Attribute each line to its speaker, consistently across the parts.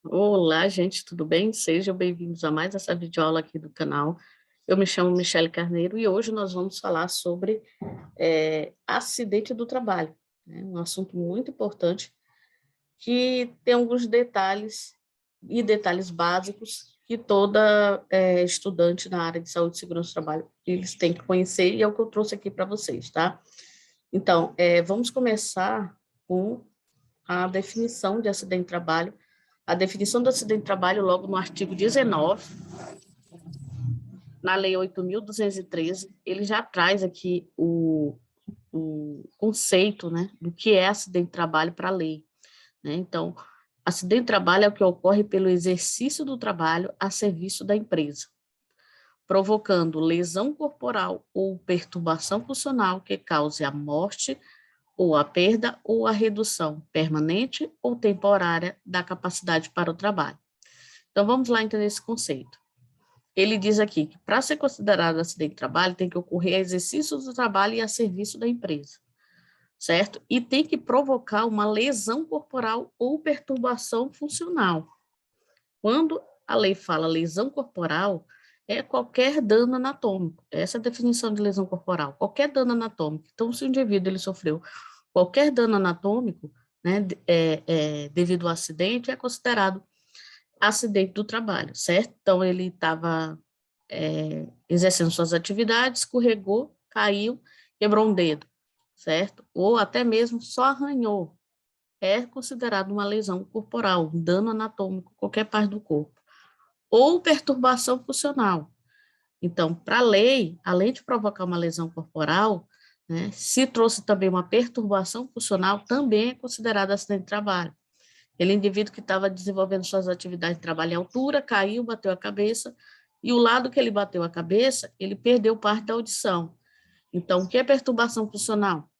Speaker 1: Olá, gente, tudo bem? Sejam bem-vindos a mais essa videoaula aqui do canal. Eu me chamo Michele Carneiro e hoje nós vamos falar sobre acidente do trabalho, né? Um assunto muito importante que tem alguns detalhes e detalhes básicos que toda estudante na área de saúde e segurança do trabalho eles têm que conhecer e é o que eu trouxe aqui para vocês, tá? Então, vamos começar com a definição de acidente de trabalho. A definição do acidente de trabalho, logo no artigo 19, na Lei 8.213, ele já traz aqui o conceito, né, do que é acidente de trabalho para a lei, né? Então, acidente de trabalho é o que ocorre pelo exercício do trabalho a serviço da empresa, provocando lesão corporal ou perturbação funcional que cause a morte ou a perda ou a redução permanente ou temporária da capacidade para o trabalho. Então, vamos lá entender esse conceito. Ele diz aqui que para ser considerado acidente de trabalho, tem que ocorrer exercício do trabalho e a serviço da empresa, certo? E tem que provocar uma lesão corporal ou perturbação funcional. Quando a lei fala lesão corporal, é qualquer dano anatômico. Essa é a definição de lesão corporal, qualquer dano anatômico. Então, se o indivíduo ele sofreu qualquer dano anatômico, né, devido ao acidente, é considerado acidente do trabalho, certo? Então, ele estava exercendo suas atividades, escorregou, caiu, quebrou um dedo, certo? Ou até mesmo só arranhou. É considerado uma lesão corporal, um dano anatômico, qualquer parte do corpo. Ou perturbação funcional. Então, para a lei, além de provocar uma lesão corporal, né, se trouxe também uma perturbação funcional, também é considerado acidente de trabalho. Aquele indivíduo que estava desenvolvendo suas atividades de trabalho em altura, caiu, bateu a cabeça, e o lado que ele bateu a cabeça, ele perdeu parte da audição. Então, o que é perturbação funcional?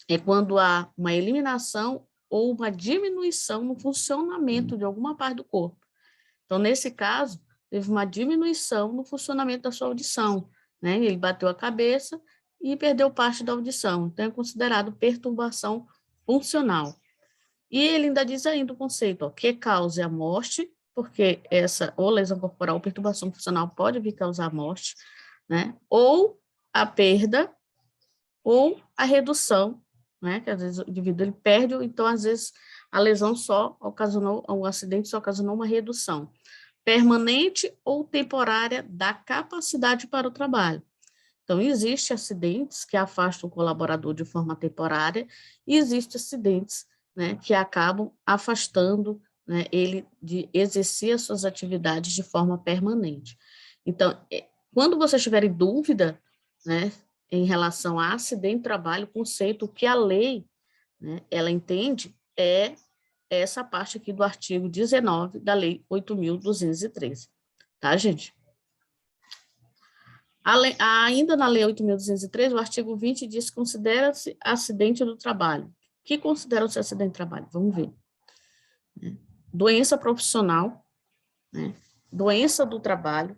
Speaker 1: É quando há uma eliminação ou uma diminuição no funcionamento de alguma parte do corpo. Então, nesse caso, teve uma diminuição no funcionamento da sua audição, né? Ele bateu a cabeça e perdeu parte da audição. Então, é considerado perturbação funcional. E ele ainda diz ainda o conceito, ó, que cause a morte, porque essa ou lesão corporal ou perturbação funcional pode vir causar a morte, né? Ou a perda ou a redução, né? Que às vezes o indivíduo ele perde, ou então às vezes a lesão só ocasionou, o acidente só ocasionou uma redução permanente ou temporária da capacidade para o trabalho. Então, existem acidentes que afastam o colaborador de forma temporária e existem acidentes, né, que acabam afastando, né, ele de exercer as suas atividades de forma permanente. Então, quando você estiver em dúvida, né, em relação a acidente de trabalho, o conceito que a lei, né, ela entende essa parte aqui do artigo 19 da Lei 8.213, tá, gente? Ainda na Lei 8.213, o artigo 20 diz que considera-se acidente do trabalho. O que considera-se acidente de trabalho? Vamos ver. Doença profissional, né? Doença do trabalho,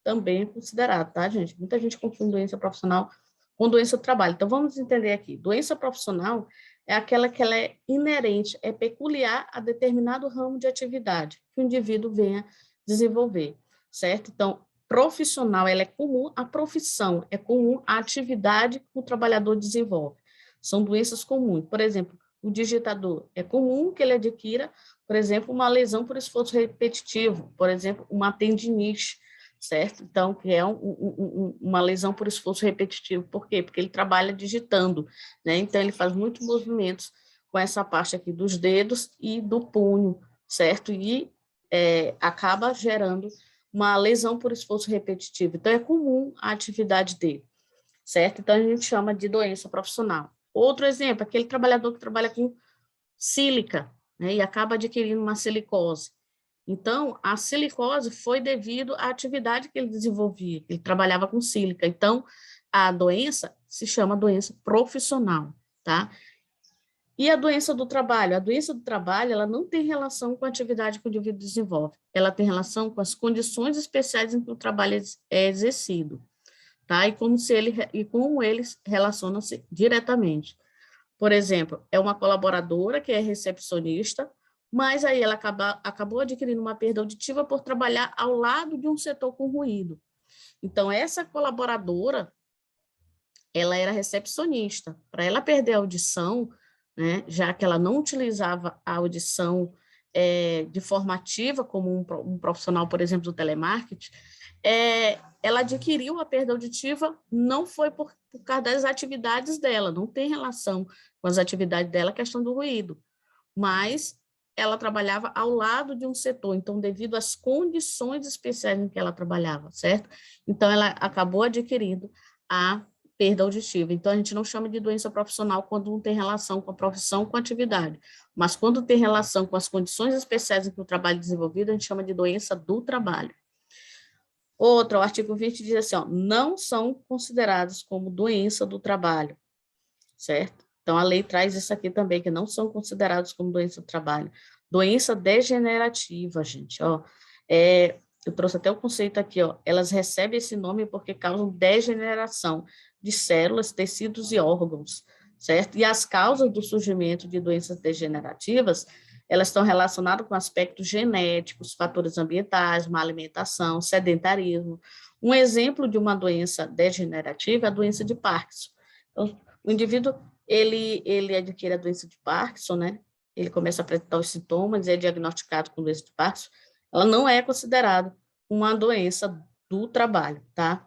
Speaker 1: também é considerado, tá, gente? Muita gente confunde doença profissional com doença do trabalho. Então, vamos entender aqui. Doença profissional é aquela que ela é inerente, é peculiar a determinado ramo de atividade que o indivíduo venha desenvolver, certo? Então, profissional, ela é comum à profissão, é comum à atividade que o trabalhador desenvolve. São doenças comuns. Por exemplo, o digitador, é comum que ele adquira, por exemplo, uma lesão por esforço repetitivo, por exemplo, uma tendinite, certo? Então, que é uma lesão por esforço repetitivo. Por quê? Porque ele trabalha digitando, né? Então, ele faz muitos movimentos com essa parte aqui dos dedos e do punho, certo? E acaba gerando uma lesão por esforço repetitivo. Então, é comum a atividade dele, certo? Então, a gente chama de doença profissional. Outro exemplo, aquele trabalhador que trabalha com sílica, né? E acaba adquirindo uma silicose. Então, a silicose foi devido à atividade que ele desenvolvia, ele trabalhava com sílica. Então, a doença se chama doença profissional, tá? E a doença do trabalho? A doença do trabalho, ela não tem relação com a atividade que o indivíduo desenvolve, ela tem relação com as condições especiais em que o trabalho é exercido, tá? E como eles relacionam-se diretamente. Por exemplo, é uma colaboradora que é recepcionista, mas aí ela acabou adquirindo uma perda auditiva por trabalhar ao lado de um setor com ruído. Então, essa colaboradora, ela era recepcionista. Para ela perder a audição, né, já que ela não utilizava a audição de forma ativa, como um profissional, por exemplo, do telemarketing, ela adquiriu a perda auditiva, não foi por causa das atividades dela, não tem relação com as atividades dela a questão do ruído, mas ela trabalhava ao lado de um setor, então, devido às condições especiais em que ela trabalhava, certo? Então, ela acabou adquirindo a perda auditiva. Então, a gente não chama de doença profissional quando não tem relação com a profissão, com a atividade, mas quando tem relação com as condições especiais em que o trabalho é desenvolvido, a gente chama de doença do trabalho. Outro, o artigo 20 diz assim, ó, não são considerados como doença do trabalho, certo? Então, a lei traz isso aqui também, que não são considerados como doença do trabalho. Doença degenerativa, gente, ó. Eu trouxe até o conceito aqui, ó. Elas recebem esse nome porque causam degeneração de células, tecidos e órgãos, certo? E as causas do surgimento de doenças degenerativas, elas estão relacionadas com aspectos genéticos, fatores ambientais, má alimentação, sedentarismo. Um exemplo de uma doença degenerativa é a doença de Parkinson. Então, o indivíduo, ele adquire a doença de Parkinson, né? Ele começa a apresentar os sintomas e é diagnosticado com doença de Parkinson. Ela não é considerada uma doença do trabalho, tá?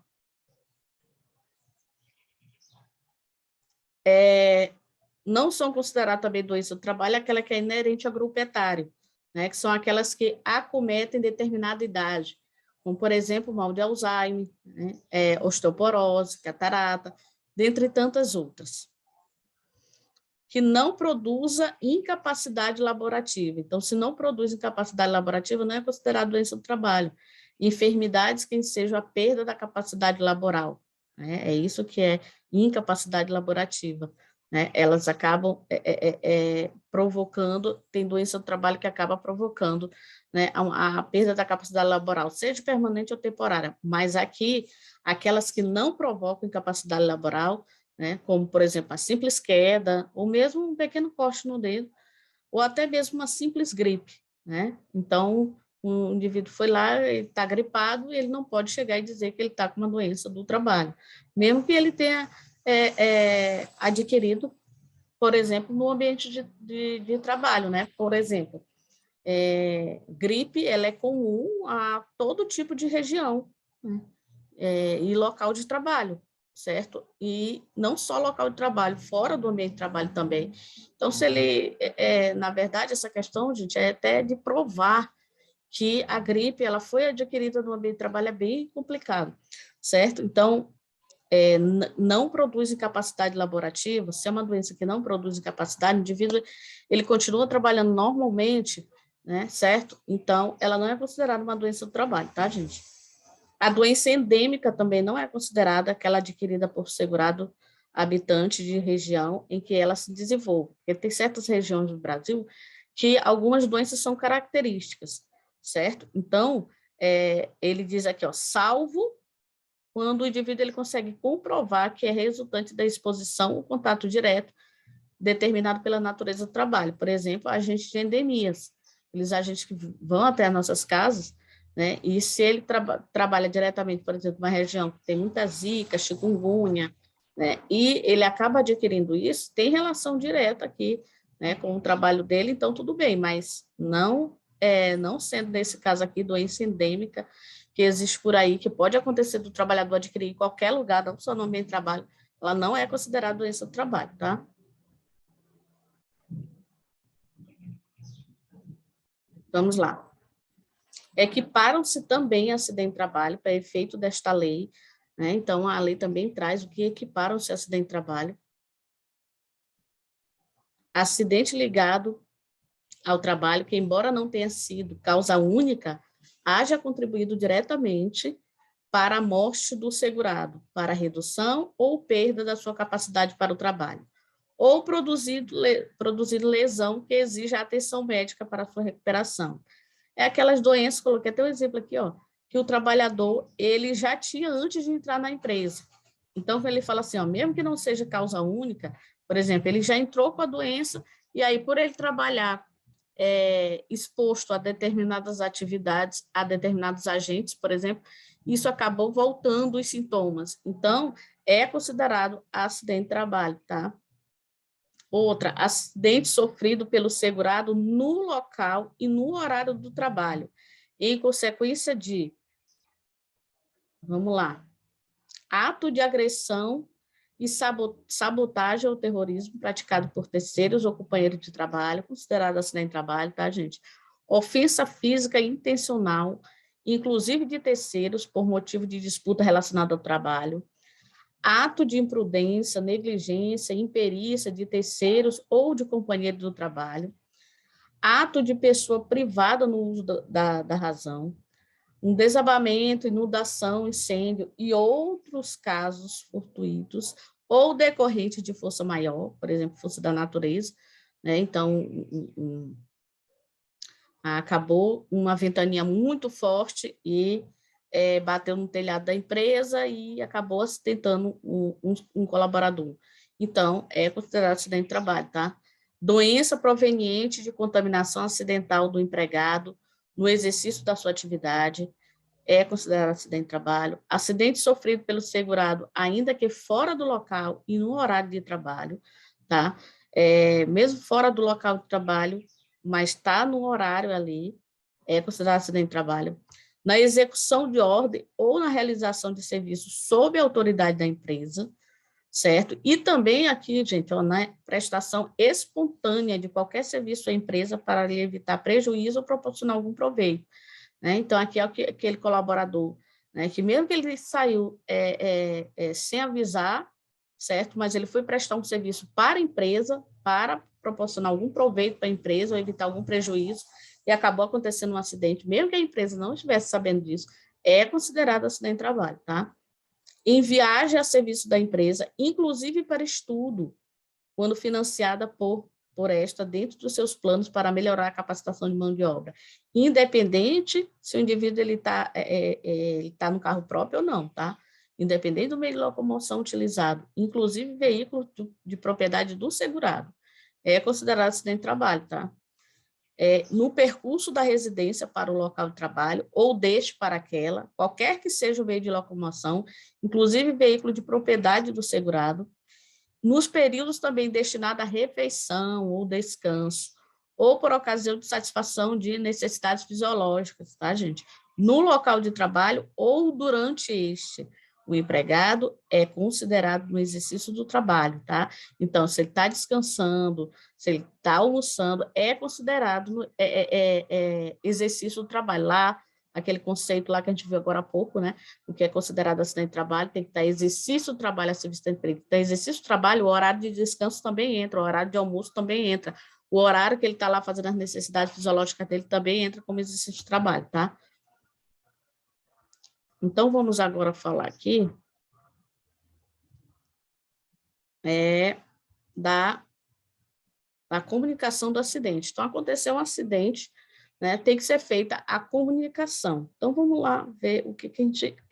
Speaker 1: Não são consideradas também doença do trabalho aquela que é inerente ao grupo etário, né? Que são aquelas que acometem determinada idade, como, por exemplo, mal de Alzheimer, né? Osteoporose, catarata, dentre tantas outras. Que não produza incapacidade laborativa. Então, se não produz incapacidade laborativa, não é considerado doença do trabalho. Enfermidades que sejam a perda da capacidade laboral, né? É isso que é incapacidade laborativa, né? Elas acabam provocando, tem doença do trabalho que acaba provocando, né, a perda da capacidade laboral, seja permanente ou temporária, mas aqui, aquelas que não provocam incapacidade laboral, né, como, por exemplo, a simples queda, ou mesmo um pequeno corte no dedo, ou até mesmo uma simples gripe, né? Então, um indivíduo foi lá, ele está gripado, ele não pode chegar e dizer que ele está com uma doença do trabalho, mesmo que ele tenha adquirido, por exemplo, no ambiente de trabalho, né? Por exemplo, gripe, ela é comum a todo tipo de região, né? E local de trabalho, certo? E não só local de trabalho, fora do ambiente de trabalho também. Então, se ele, na verdade, essa questão, gente, é até de provar que a gripe, ela foi adquirida no ambiente de trabalho, é bem complicado, certo? Então, não produz incapacidade laborativa, se é uma doença que não produz incapacidade, o indivíduo, ele continua trabalhando normalmente, né, certo? Então, ela não é considerada uma doença do trabalho, tá, gente? A doença endêmica também não é considerada aquela adquirida por segurado habitante de região em que ela se desenvolve, porque tem certas regiões do Brasil que algumas doenças são características, certo? Então, ele diz aqui, ó, salvo quando o indivíduo ele consegue comprovar que é resultante da exposição ou contato direto determinado pela natureza do trabalho. Por exemplo, agentes de endemias, aqueles agentes que vão até as nossas casas, né? E se ele trabalha diretamente, por exemplo, uma região que tem muita zika, chikungunya, né? E ele acaba adquirindo isso, tem relação direta aqui, né, com o trabalho dele, então tudo bem, mas não sendo nesse caso aqui doença endêmica que existe por aí, que pode acontecer do trabalhador adquirir em qualquer lugar, não só no ambiente de trabalho, ela não é considerada doença do trabalho, tá? Vamos lá. Equiparam-se também acidente de trabalho para efeito desta lei, né? Então, a lei também traz o que equiparam-se a acidente de trabalho. Acidente ligado ao trabalho que, embora não tenha sido causa única, haja contribuído diretamente para a morte do segurado, para a redução ou perda da sua capacidade para o trabalho, ou produzido lesão que exija atenção médica para a sua recuperação. É aquelas doenças, coloquei até um exemplo aqui, ó, que o trabalhador, ele já tinha antes de entrar na empresa. Então, ele fala assim, ó, mesmo que não seja causa única, por exemplo, ele já entrou com a doença, e aí, por ele trabalhar exposto a determinadas atividades, a determinados agentes, por exemplo, isso acabou voltando os sintomas. Então, é considerado acidente de trabalho, tá? Outra, acidente sofrido pelo segurado no local e no horário do trabalho, em consequência de, vamos lá, ato de agressão e sabotagem ou terrorismo praticado por terceiros ou companheiros de trabalho, considerado acidente de trabalho, tá, gente? Ofensa física intencional, inclusive de terceiros, por motivo de disputa relacionada ao trabalho, ato de imprudência, negligência, imperícia de terceiros ou de companheiros do trabalho, ato de pessoa privada no uso da razão, um desabamento, inundação, incêndio e outros casos fortuitos ou decorrentes de força maior, por exemplo, força da natureza, né? Então, acabou uma ventania muito forte e bateu no telhado da empresa e acabou acidentando um colaborador. Então, é considerado acidente de trabalho, tá? Doença proveniente de contaminação acidental do empregado no exercício da sua atividade, é considerado acidente de trabalho. Acidente sofrido pelo segurado, ainda que fora do local e no horário de trabalho, tá? Mesmo fora do local de trabalho, mas está no horário ali, é considerado acidente de trabalho. Na execução de ordem ou na realização de serviço sob a autoridade da empresa, certo? E também aqui, gente, ó, na prestação espontânea de qualquer serviço à empresa para lhe evitar prejuízo ou proporcionar algum proveito, né? Então, aqui é aquele colaborador, né, que mesmo que ele saiu sem avisar, certo? Mas ele foi prestar um serviço para a empresa, para proporcionar algum proveito para a empresa ou evitar algum prejuízo, e acabou acontecendo um acidente, mesmo que a empresa não estivesse sabendo disso, é considerado acidente de trabalho, tá? Em viagem a serviço da empresa, inclusive para estudo, quando financiada por esta dentro dos seus planos para melhorar a capacitação de mão de obra, independente se o indivíduo ele tá no carro próprio ou não, tá? Independente do meio de locomoção utilizado, inclusive veículo de propriedade do segurado, é considerado acidente de trabalho, tá? No percurso da residência para o local de trabalho ou deste para aquela, qualquer que seja o meio de locomoção, inclusive veículo de propriedade do segurado, nos períodos também destinados à refeição ou descanso, ou por ocasião de satisfação de necessidades fisiológicas, tá, gente? No local de trabalho ou durante este, o empregado é considerado no exercício do trabalho, tá? Então, se ele está descansando, se ele está almoçando, é considerado exercício do trabalho. Lá, aquele conceito lá que a gente viu agora há pouco, né? O que é considerado acidente de trabalho, tem que estar exercício do trabalho a serviço do emprego. Então, exercício do trabalho, o horário de descanso também entra, o horário de almoço também entra, o horário que ele está lá fazendo as necessidades fisiológicas dele também entra como exercício de trabalho, tá? Então, vamos agora falar aqui da comunicação do acidente. Então, aconteceu um acidente, né, tem que ser feita a comunicação. Então, vamos lá ver o que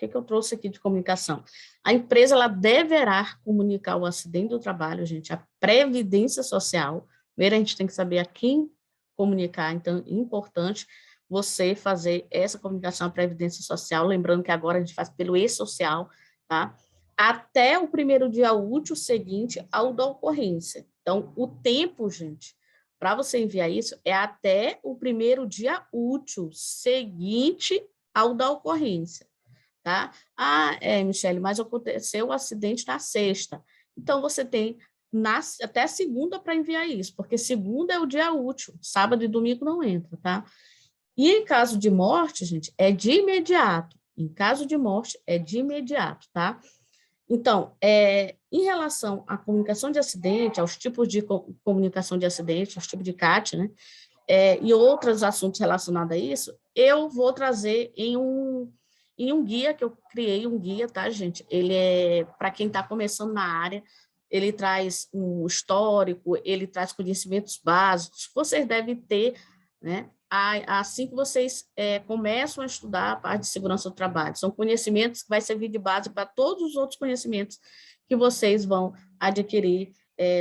Speaker 1: eu trouxe aqui de comunicação. A empresa ela deverá comunicar o acidente do trabalho, gente, a Previdência Social. Primeiro, a gente tem que saber a quem comunicar, então, é importante você fazer essa comunicação à Previdência Social, lembrando que agora a gente faz pelo e-social, tá? Até o primeiro dia útil seguinte ao da ocorrência. Então, o tempo, gente, para você enviar isso, é até o primeiro dia útil seguinte ao da ocorrência, tá? Michele, mas aconteceu o acidente na sexta. Então, você tem até segunda para enviar isso, porque segunda é o dia útil, sábado e domingo não entra, tá? E em caso de morte, gente, é de imediato. Em caso de morte, é de imediato, tá? Então, em relação à comunicação de acidente, aos tipos de comunicação de acidente, aos tipos de CAT, né, e outros assuntos relacionados a isso, eu vou trazer em um guia que eu criei, um guia, tá, gente? Ele é para quem está começando na área, ele traz um histórico, ele traz conhecimentos básicos, que vocês devem ter, né, assim que vocês começam a estudar a parte de segurança do trabalho. São conhecimentos que vai servir de base para todos os outros conhecimentos que vocês vão adquirir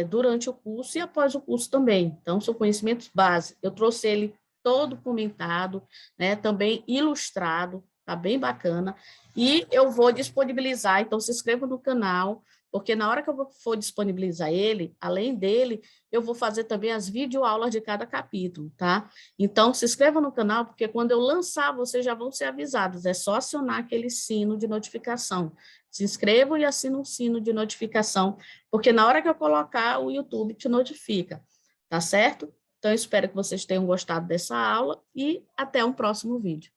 Speaker 1: durante o curso e após o curso também. Então, são conhecimentos básicos. Eu trouxe ele todo comentado, né, também ilustrado, tá bem bacana, e eu vou disponibilizar, então se inscreva no canal, porque na hora que eu for disponibilizar ele, além dele, eu vou fazer também as videoaulas de cada capítulo, tá? Então, se inscreva no canal, porque quando eu lançar, vocês já vão ser avisados, é só acionar aquele sino de notificação. Se inscrevam e assinem o sino de notificação, porque na hora que eu colocar, o YouTube te notifica, tá certo? Então, eu espero que vocês tenham gostado dessa aula e até um próximo vídeo.